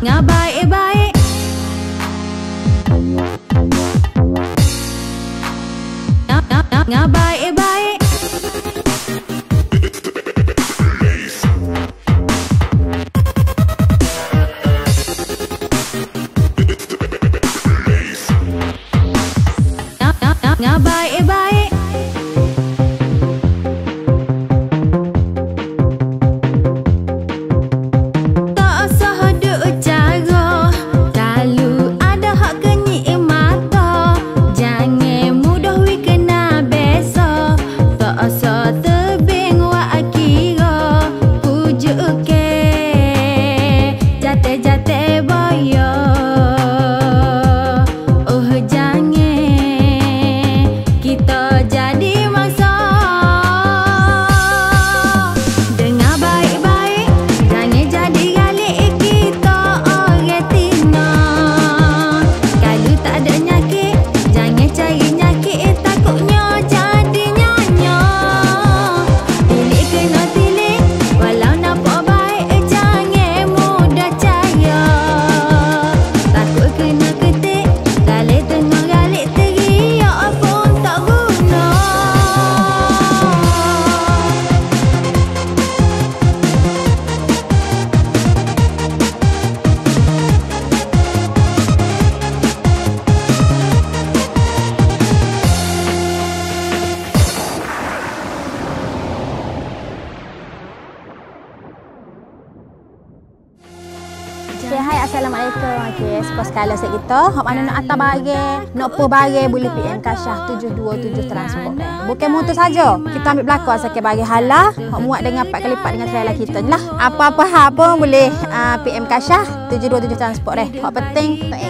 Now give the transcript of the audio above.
baik-baik. Baik-baik. Baik-baik. Tak usah duk cara, kalau ada hak kenyik mata, jangan mudah wi kena besa. Tak usah tebing wak kira, pujuk ke jate-jate boyo. Oh jangan kita jadi mangsa. Dengar baik-baik, jangan jadi galik kita orang tina. Kalau tak ada nyakit, jangan cari nyakit, takutnya jadi nyonya. Tilik kena tilik, walau nampak baik, jangan mudah caya. Takut kena ketik, galik tengah galik teriak pun tak guna. Okay, hai, Assalamualaikum. Okay, sepas sekali saya kita, hak mana nak hantar barang, nak apa barang boleh PM Kasyah 727 Transport. Bukan motor saja, kita ambil belakang sakit barang halal, hak muat dengan 4 kali lipat dengan trailer kita lah. Apa-apa hal pun boleh PM Kasyah 727 Transport. Hak penting tak